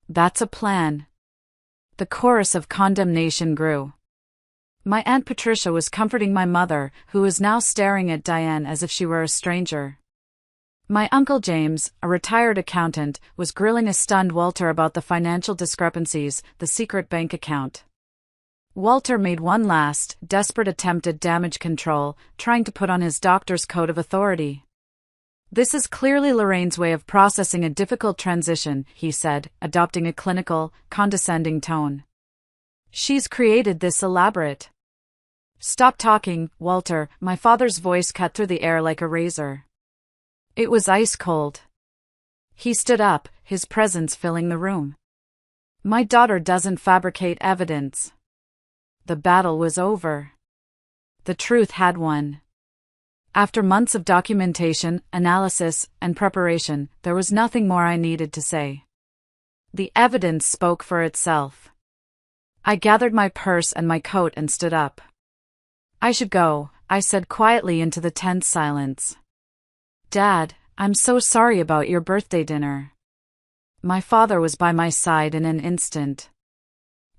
That's a plan. The chorus of condemnation grew. My Aunt Patricia was comforting my mother, who was now staring at Diane as if she were a stranger. My Uncle James, a retired accountant, was grilling a stunned Walter about the financial discrepancies, the secret bank account. Walter made one last, desperate attempt at damage control, trying to put on his doctor's coat of authority. This is clearly Lorraine's way of processing a difficult transition, he said, adopting a clinical, condescending tone. She's created this elaborate. Stop talking, Walter, my father's voice cut through the air like a razor. It was ice cold. He stood up, his presence filling the room. My daughter doesn't fabricate evidence. The battle was over. The truth had won. After months of documentation, analysis, and preparation, there was nothing more I needed to say. The evidence spoke for itself. I gathered my purse and my coat and stood up. I should go, I said quietly into the tense silence. Dad, I'm so sorry about your birthday dinner. My father was by my side in an instant.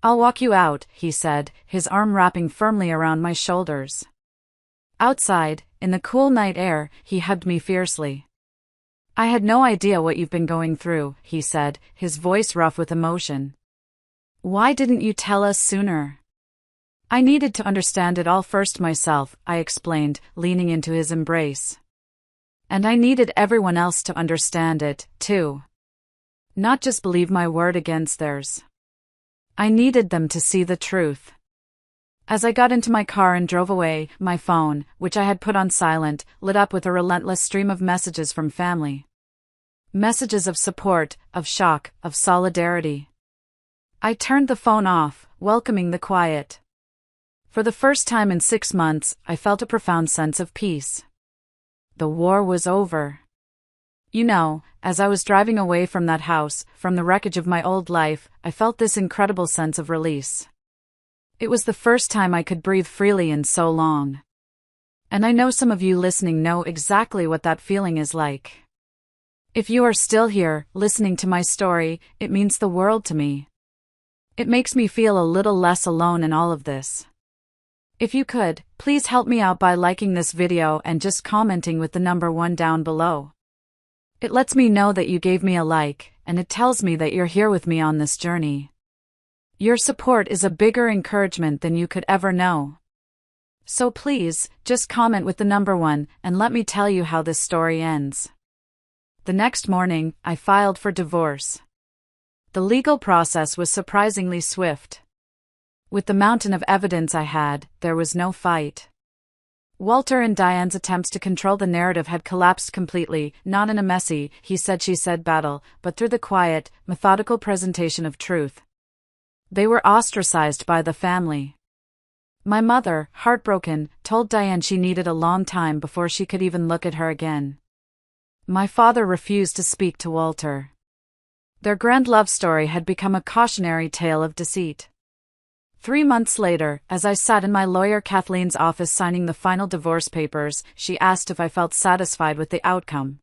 I'll walk you out, he said, his arm wrapping firmly around my shoulders. Outside, in the cool night air, he hugged me fiercely. I had no idea what you've been going through, he said, his voice rough with emotion. Why didn't you tell us sooner? I needed to understand it all first myself, I explained, leaning into his embrace. And I needed everyone else to understand it, too. Not just believe my word against theirs. I needed them to see the truth. As I got into my car and drove away, my phone, which I had put on silent, lit up with a relentless stream of messages from family. Messages of support, of shock, of solidarity. I turned the phone off, welcoming the quiet. For the first time in 6 months, I felt a profound sense of peace. The war was over. You know, as I was driving away from that house, from the wreckage of my old life, I felt this incredible sense of release. It was the first time I could breathe freely in so long. And I know some of you listening know exactly what that feeling is like. If you are still here, listening to my story, it means the world to me. It makes me feel a little less alone in all of this. If you could, please help me out by liking this video and just commenting with the number 1 down below. It lets me know that you gave me a like, and it tells me that you're here with me on this journey. Your support is a bigger encouragement than you could ever know. So please, just comment with the number 1, and let me tell you how this story ends. The next morning, I filed for divorce. The legal process was surprisingly swift. With the mountain of evidence I had, there was no fight. Walter and Diane's attempts to control the narrative had collapsed completely, not in a messy, he said she said battle, but through the quiet, methodical presentation of truth. They were ostracized by the family. My mother, heartbroken, told Diane she needed a long time before she could even look at her again. My father refused to speak to Walter. Their grand love story had become a cautionary tale of deceit. 3 months later, as I sat in my lawyer Kathleen's office signing the final divorce papers, she asked if I felt satisfied with the outcome.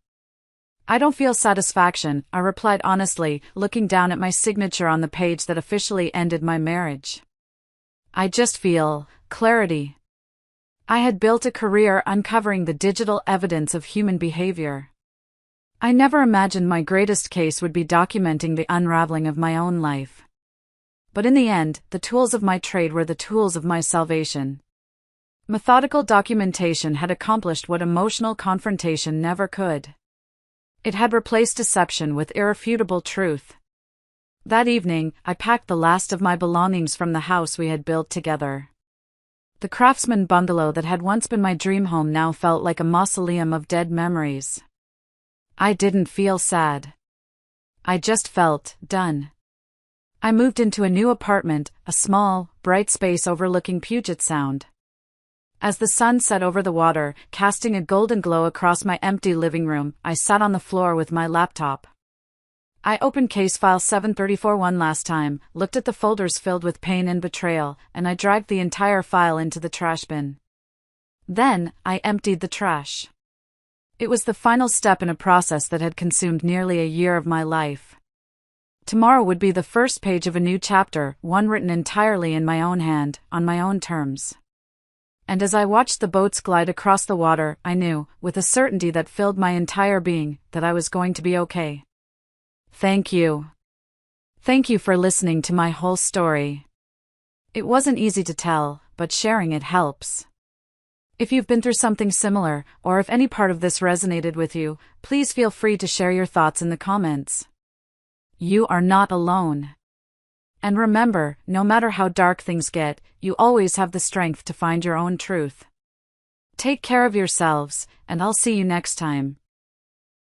"I don't feel satisfaction," I replied honestly, looking down at my signature on the page that officially ended my marriage. "I just feel clarity." I had built a career uncovering the digital evidence of human behavior. I never imagined my greatest case would be documenting the unraveling of my own life. But in the end, the tools of my trade were the tools of my salvation. Methodical documentation had accomplished what emotional confrontation never could. It had replaced deception with irrefutable truth. That evening, I packed the last of my belongings from the house we had built together. The craftsman bungalow that had once been my dream home now felt like a mausoleum of dead memories. I didn't feel sad. I just felt done. I moved into a new apartment, a small, bright space overlooking Puget Sound. As the sun set over the water, casting a golden glow across my empty living room, I sat on the floor with my laptop. I opened case file 734 one last time, looked at the folders filled with pain and betrayal, and I dragged the entire file into the trash bin. Then, I emptied the trash. It was the final step in a process that had consumed nearly a year of my life. Tomorrow would be the first page of a new chapter, one written entirely in my own hand, on my own terms. And as I watched the boats glide across the water, I knew, with a certainty that filled my entire being, that I was going to be okay. Thank you. Thank you for listening to my whole story. It wasn't easy to tell, but sharing it helps. If you've been through something similar, or if any part of this resonated with you, please feel free to share your thoughts in the comments. You are not alone. And remember, no matter how dark things get, you always have the strength to find your own truth. Take care of yourselves, and I'll see you next time.